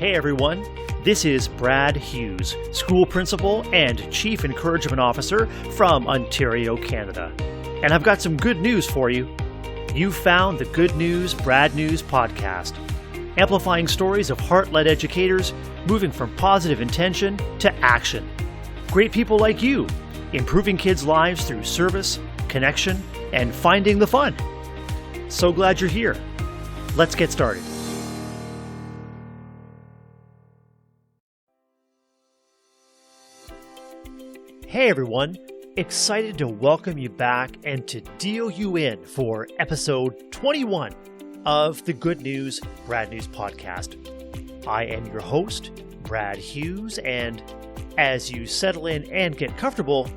Hey everyone, this is Brad Hughes, School Principal and Chief Encouragement Officer from Ontario, Canada. And I've got some good news for you. You found the Good News Brad News podcast, amplifying stories of heart-led educators moving from positive intention to action. Great people like you, improving kids' lives through service, connection, and finding the fun. So glad you're here. Let's get started. Hey everyone, excited to welcome you back and to deal you in for episode 21 of the Good News Brad News podcast. I am your host, Brad Hughes, and as you settle in and get comfortable,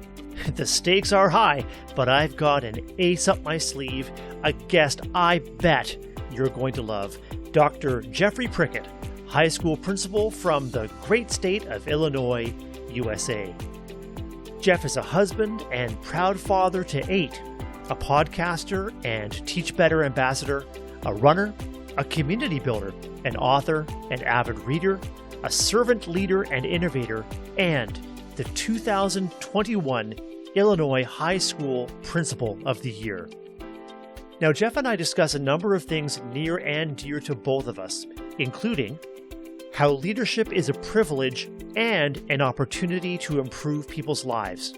the stakes are high, but I've got an ace up my sleeve, a guest I bet you're going to love, Dr. Jeffry Prickett, high school principal from the great state of Illinois, USA. Jeff is a husband and proud father to 8, a podcaster and Teach Better ambassador, a runner, a community builder, an author, an avid reader, a servant leader and innovator, and the 2021 Illinois High School Principal of the Year. Now, Jeff and I discuss a number of things near and dear to both of us, including how leadership is a privilege and an opportunity to improve people's lives,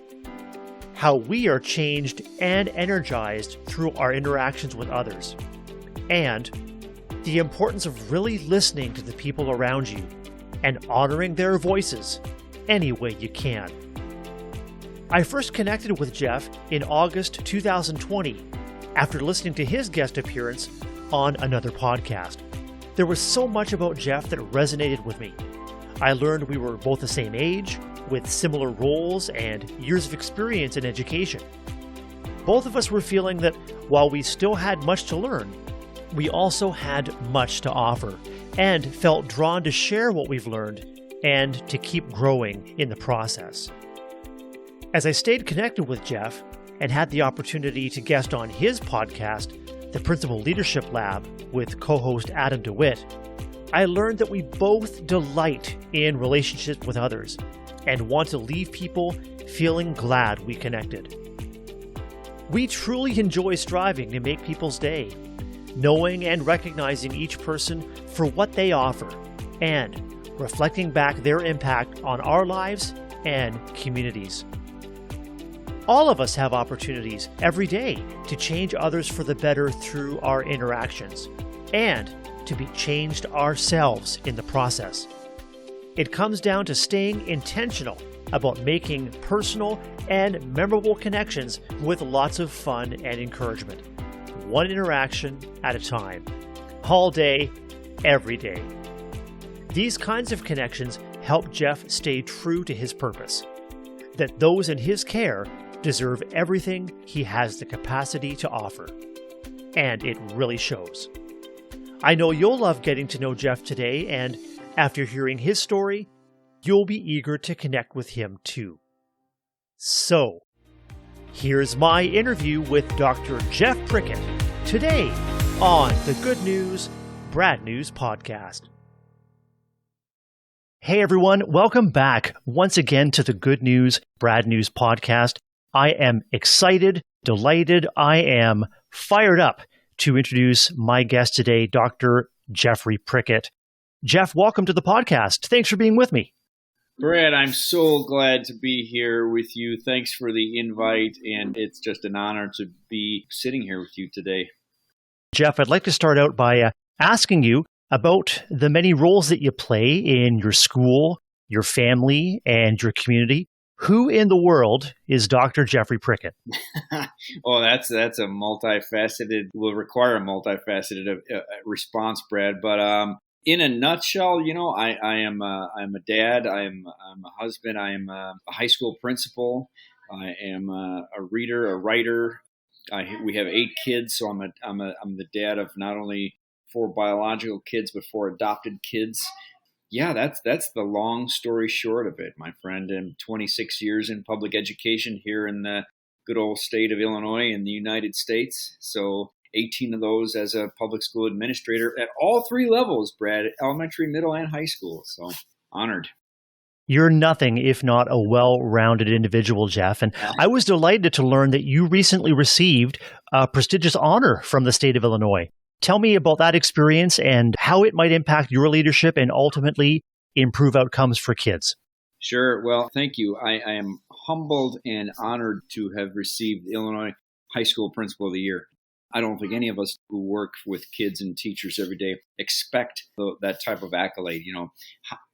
how we are changed and energized through our interactions with others, and the importance of really listening to the people around you and honoring their voices any way you can. I first connected with Jeff in August 2020 after listening to his guest appearance on another podcast. There was so much about Jeff that resonated with me. I learned we were both the same age, with similar roles and years of experience in education. Both of us were feeling that while we still had much to learn, we also had much to offer and felt drawn to share what we've learned and to keep growing in the process. As I stayed connected with Jeff and had the opportunity to guest on his podcast, The Principal Leadership Lab, with co-host Adam DeWitt, I learned that we both delight in relationships with others and want to leave people feeling glad we connected. We truly enjoy striving to make people's day, knowing and recognizing each person for what they offer and reflecting back their impact on our lives and communities. All of us have opportunities every day to change others for the better through our interactions and to be changed ourselves in the process. It comes down to staying intentional about making personal and memorable connections with lots of fun and encouragement, one interaction at a time, all day, every day. These kinds of connections help Jeff stay true to his purpose, that those in his care deserve everything he has the capacity to offer. And it really shows. I know you'll love getting to know Jeff today, and after hearing his story, you'll be eager to connect with him too. So, here's my interview with Dr. Jeff Prickett today on the Good News Brad News podcast. Hey everyone, welcome back once again to the Good News Brad News podcast. I am excited, delighted, I am fired up to introduce my guest today, Dr. Jeffry Prickett. Jeff, welcome to the podcast. Thanks for being with me. Brad, I'm so glad to be here with you. Thanks for the invite, and it's just an honor to be sitting here with you today. Jeff, I'd like to start out by asking you about the many roles that you play in your school, your family, and your community. Who in the world is Dr. Jeffry Prickett? Oh, that's a multifaceted, will require a multifaceted response, Brad. But in a nutshell, I'm a dad, I'm a husband, I'm a high school principal, I am a reader, a writer. We have 8 kids, so I'm the dad of not only 4 biological kids but 4 adopted kids. Yeah, that's the long story short of it, my friend. I'm 26 years in public education here in the good old state of Illinois in the United States. So 18 of those as a public school administrator at all three levels, Brad, elementary, middle, and high school. So honored. You're nothing if not a well-rounded individual, Jeff. And I was delighted to learn that you recently received a prestigious honor from the state of Illinois. Tell me about that experience and how it might impact your leadership and ultimately improve outcomes for kids. Sure. Well, thank you. I am humbled and honored to have received the Illinois High School Principal of the Year. I don't think any of us who work with kids and teachers every day expect that type of accolade.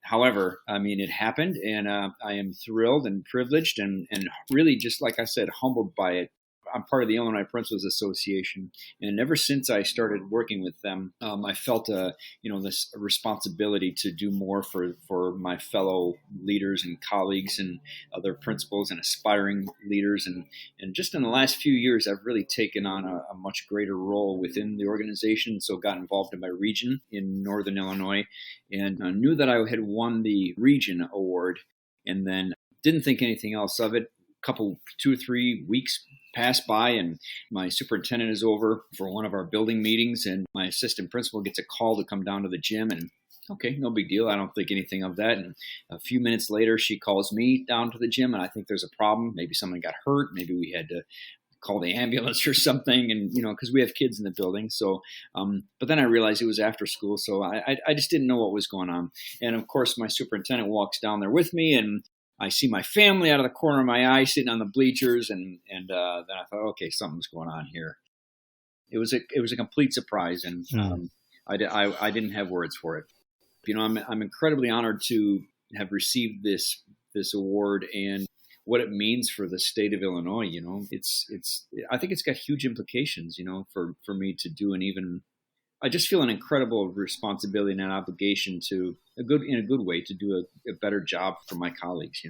However, I mean, it happened, and I am thrilled and privileged and really, just like I said, humbled by it. I'm part of the Illinois Principals Association, and ever since I started working with them, I felt this responsibility to do more for my fellow leaders and colleagues and other principals and aspiring leaders. And just in the last few years, I've really taken on a much greater role within the organization. So got involved in my region in Northern Illinois, and knew that I had won the region award, and then didn't think anything else of it. Couple 2 or 3 weeks passed by, and my superintendent is over for one of our building meetings, and my assistant principal gets a call to come down to the gym, and okay, no big deal. I don't think anything of that. And a few minutes later, she calls me down to the gym, and I think there's a problem. Maybe someone got hurt. Maybe we had to call the ambulance or something, and because we have kids in the building. So, but then I realized it was after school, so I just didn't know what was going on. And of course, my superintendent walks down there with me, and I see my family out of the corner of my eye sitting on the bleachers, and then I thought, okay, something's going on here. It was a complete surprise, and I didn't have words for it. I'm incredibly honored to have received this award and what it means for the state of Illinois. I think it's got huge implications. For me to do, and even I just feel an incredible responsibility and an obligation in a good way to do a better job for my colleagues,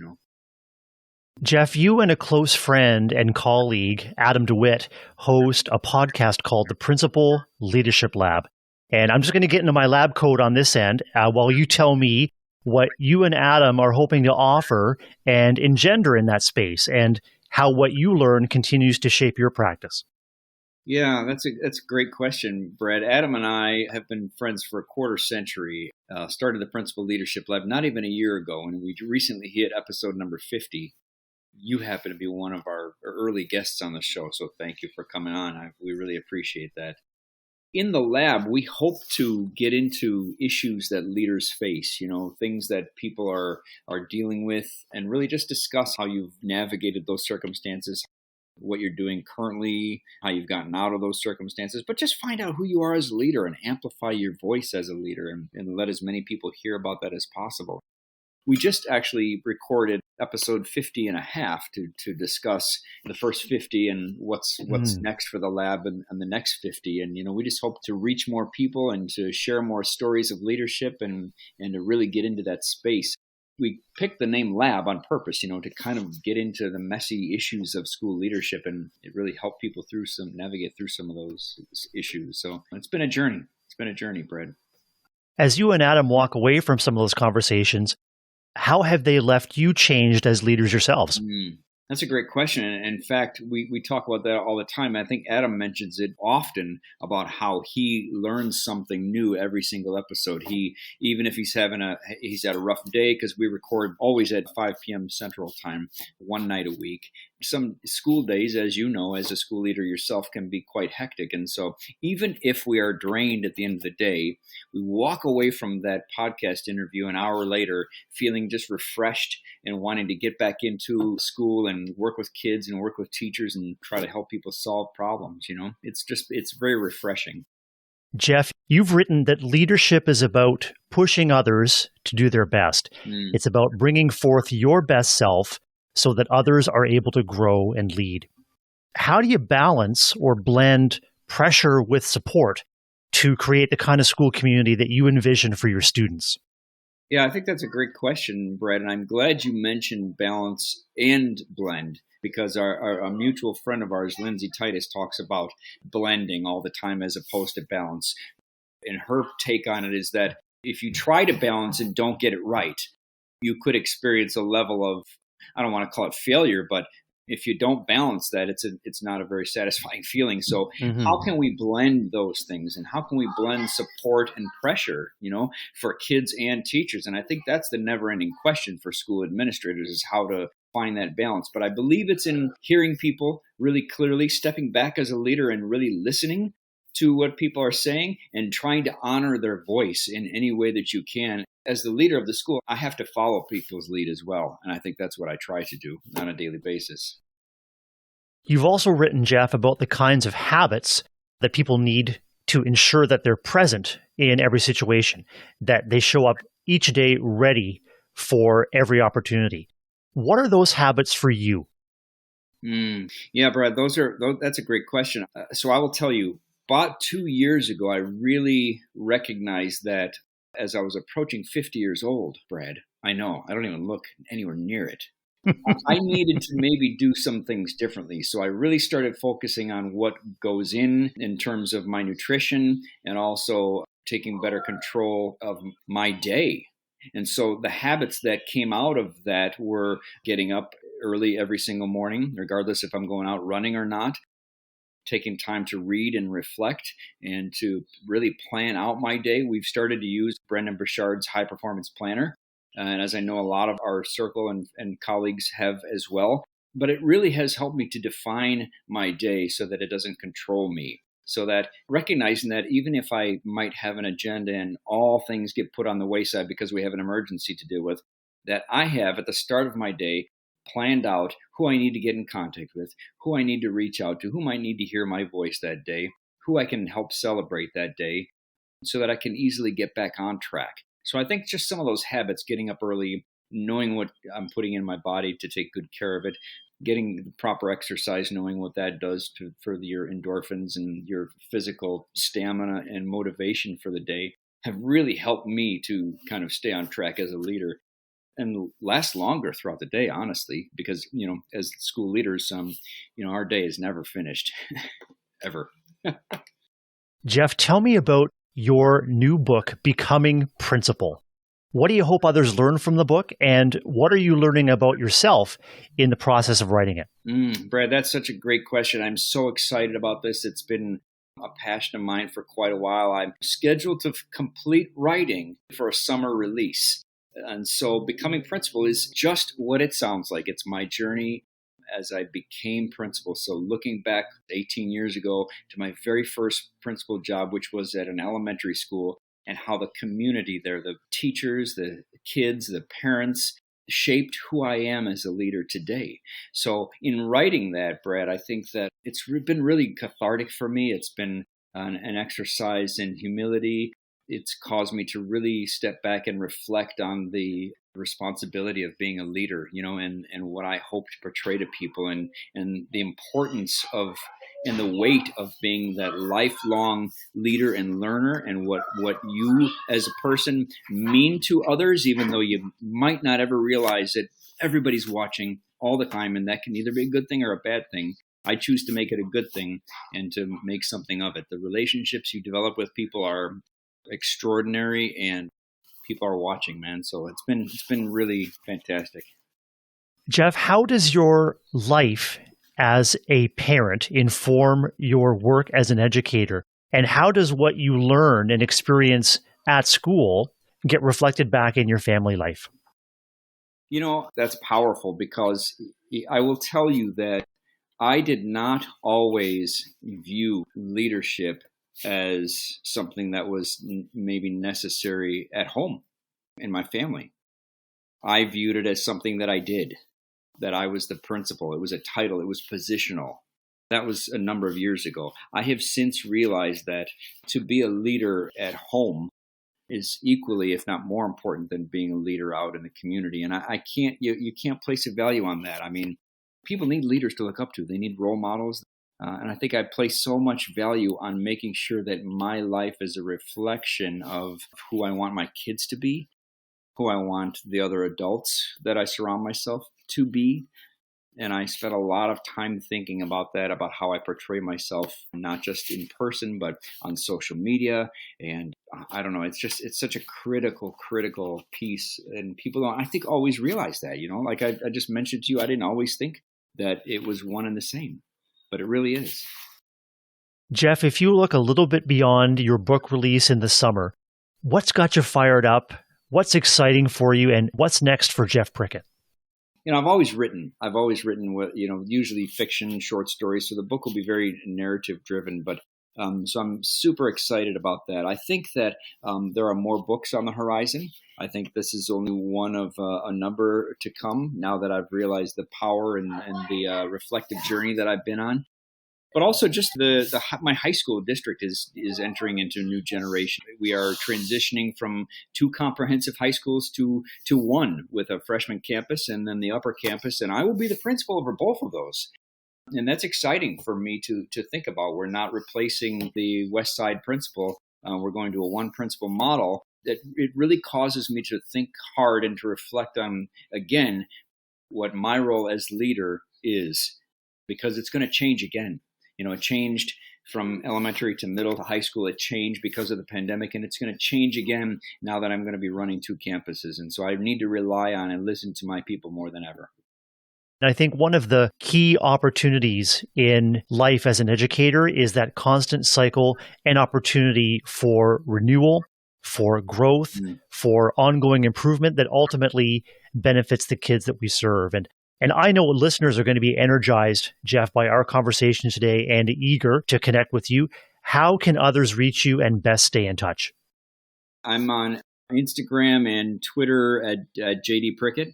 Jeff, you and a close friend and colleague, Adam DeWitt, host a podcast called the Principal Leadership Lab. And I'm just going to get into my lab code on this end while you tell me what you and Adam are hoping to offer and engender in that space, and how what you learn continues to shape your practice. Yeah, that's a great question, Brad. Adam and I have been friends for a quarter century. Started the Principal Leadership Lab not even a year ago, and we recently hit episode number 50. You happen to be one of our early guests on the show, so thank you for coming on. We really appreciate that. In the lab, we hope to get into issues that leaders face, things that people are dealing with, and really just discuss how you've navigated those circumstances, what you're doing currently, how you've gotten out of those circumstances, but just find out who you are as a leader and amplify your voice as a leader, and let as many people hear about that as possible. We just actually recorded episode 50 and a half to discuss the first 50 and what's next for the lab and the next 50. And, we just hope to reach more people and to share more stories of leadership and to really get into that space. We picked the name lab on purpose, to kind of get into the messy issues of school leadership, and it really helped people navigate through some of those issues. So it's been a journey. It's been a journey, Brad. As you and Adam walk away from some of those conversations, how have they left you changed as leaders yourselves? That's a great question. And in fact, we talk about that all the time. I think Adam mentions it often about how he learns something new every single episode. Even if he's had a rough day, because we record always at 5 p.m. Central Time, one night a week. Some school days, as you know, as a school leader yourself, can be quite hectic. And so even if we are drained at the end of the day, we walk away from that podcast interview an hour later feeling just refreshed and wanting to get back into school and work with kids and work with teachers and try to help people solve problems. It's very refreshing. Jeff, you've written that leadership is about pushing others to do their best. It's about bringing forth your best self so that others are able to grow and lead. How do you balance or blend pressure with support to create the kind of school community that you envision for your students? Yeah, I think that's a great question, Brad, and I'm glad you mentioned balance and blend, because our mutual friend of ours, Lindsay Titus, talks about blending all the time as opposed to balance. And her take on it is that if you try to balance and don't get it right, you could experience a level of, I don't want to call it failure, but If you don't balance that, it's not a very satisfying feeling. So Mm-hmm. how can we blend those things, and how can we blend support and pressure, for kids and teachers? And I think that's the never ending question for school administrators, is how to find that balance. But I believe it's in hearing people really clearly, stepping back as a leader and really listening to what people are saying and trying to honor their voice in any way that you can. As the leader of the school, I have to follow people's lead as well. And I think that's what I try to do on a daily basis. You've also written, Jeff, about the kinds of habits that people need to ensure that they're present in every situation, that they show up each day ready for every opportunity. What are those habits for you? Yeah, Brad, that's a great question. So I will tell you, about 2 years ago, I really recognized that as I was approaching 50 years old, Brad, I know, I don't even look anywhere near it. I needed to maybe do some things differently. So I really started focusing on what goes in terms of my nutrition, and also taking better control of my day. And so the habits that came out of that were getting up early every single morning, regardless if I'm going out running or not, taking time to read and reflect and to really plan out my day. We've started to use Brendan Burchard's high performance planner. And as I know, a lot of our circle and colleagues have as well. But it really has helped me to define my day so that it doesn't control me. So that recognizing that even if I might have an agenda and all things get put on the wayside because we have an emergency to deal with, that I have at the start of my day planned out who I need to get in contact with, who I need to reach out to, who might need to hear my voice that day, who I can help celebrate that day, so that I can easily get back on track. So I think just some of those habits, getting up early, knowing what I'm putting in my body to take good care of it, getting the proper exercise, knowing what that does for your endorphins and your physical stamina and motivation for the day, have really helped me to kind of stay on track as a leader and last longer throughout the day, honestly, because, as school leaders, our day is never finished, ever. Jeff, tell me about your new book, Becoming Principal. What do you hope others learn from the book, and what are you learning about yourself in the process of writing it? Brad, that's such a great question. I'm so excited about this. It's been a passion of mine for quite a while. I'm scheduled to complete writing for a summer release. And so Becoming Principal is just what it sounds like. It's my journey as I became principal. So looking back 18 years ago to my very first principal job, which was at an elementary school, and how the community there, the teachers, the kids, the parents, shaped who I am as a leader today. So in writing that, Brad, I think that it's been really cathartic for me. It's been an exercise in humility. It's caused me to really step back and reflect on the responsibility of being a leader, and what I hope to portray to people, and the importance of and the weight of being that lifelong leader and learner, and what you as a person mean to others, even though you might not ever realize it. Everybody's watching all the time, and that can either be a good thing or a bad thing. I choose to make it a good thing and to make something of it. The relationships you develop with people are extraordinary, and people are watching, man. So it's been really fantastic. Jeff, how does your life as a parent inform your work as an educator? And how does what you learn and experience at school get reflected back in your family life? That's powerful, because I will tell you that I did not always view leadership as something that was maybe necessary at home in my family. I viewed it as something that I did, that I was the principal. It was a title. It was positional. That was a number of years ago. I have since realized that to be a leader at home is equally, if not more important than being a leader out in the community. And you can't place a value on that. I mean, people need leaders to look up to. They need role models. And I think I place so much value on making sure that my life is a reflection of who I want my kids to be, who I want the other adults that I surround myself to be. And I spent a lot of time thinking about that, about how I portray myself, not just in person, but on social media. And I don't know, it's such a critical piece. And people don't, I think, always realize that, like I just mentioned to you, I didn't always think that it was one and the same, but it really is. Jeff, if you look a little bit beyond your book release in the summer, what's got you fired up? What's exciting for you? And what's next for Jeff Prickett? I've always written what, usually fiction, short stories. So the book will be very narrative driven, but so I'm super excited about that. I think that there are more books on the horizon. I think this is only one of a number to come now that I've realized the power and the reflective journey that I've been on. But also just my high school district is entering into a new generation. We are transitioning from 2 comprehensive high schools to one with a freshman campus and then the upper campus. And I will be the principal over both of those. And that's exciting for me to think about. We're not replacing the West Side principal. We're going to a one principal model. That it really causes me to think hard and to reflect on, again, what my role as leader is, because it's going to change again. It changed from elementary to middle to high school. It changed because of the pandemic, and it's going to change again now that I'm going to be running 2 campuses. And so I need to rely on and listen to my people more than ever. And I think one of the key opportunities in life as an educator is that constant cycle and opportunity for renewal, for growth, for ongoing improvement that ultimately benefits the kids that we serve. And I know listeners are going to be energized, Jeff, by our conversation today and eager to connect with you. How can others reach you and best stay in touch? I'm on Instagram and Twitter at JD Prickett.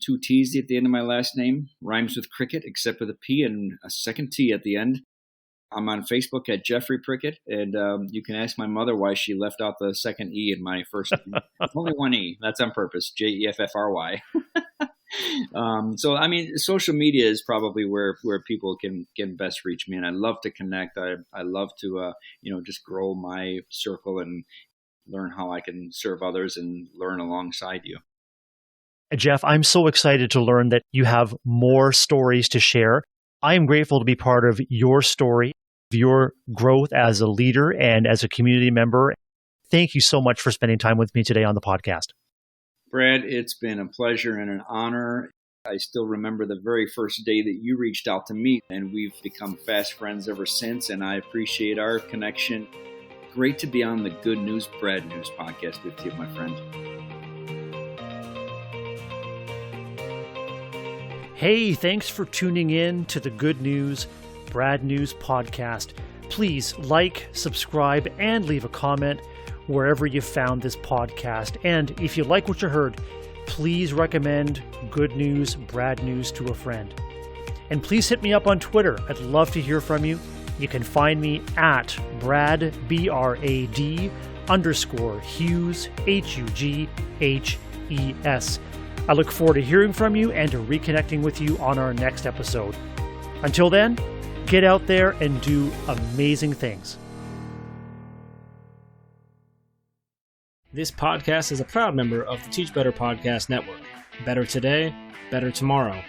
2 T's at the end of my last name. Rhymes with cricket, except with a P and a second T at the end. I'm on Facebook at Jeffry Prickett, and you can ask my mother why she left out the second E in my first name. Only one E. That's on purpose. Jeffry. So, social media is probably where people can best reach me, and I love to connect. I love to, just grow my circle and learn how I can serve others and learn alongside you. Jeff, I'm so excited to learn that you have more stories to share. I am grateful to be part of your story, your growth as a leader and as a community member. Thank you so much for spending time with me today on the podcast. Brad, it's been a pleasure and an honor. I still remember the very first day that you reached out to me, and we've become fast friends ever since, and I appreciate our connection. Great to be on the Good News, Brad News podcast with you, my friend. Hey, thanks for tuning in to the Good News, Brad News podcast. Please like, subscribe, and leave a comment wherever you found this podcast. And if you like what you heard, please recommend Good News, Brad News to a friend. And please hit me up on Twitter. I'd love to hear from you. You can find me at Brad, BRAD, _Hughes, HUGHES. I look forward to hearing from you and to reconnecting with you on our next episode. Until then, get out there and do amazing things. This podcast is a proud member of the Teach Better Podcast Network. Better today, better tomorrow,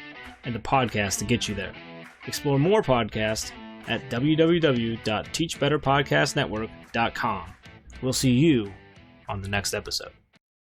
and the podcast to get you there. Explore more podcasts at www.teachbetterpodcastnetwork.com. We'll see you on the next episode.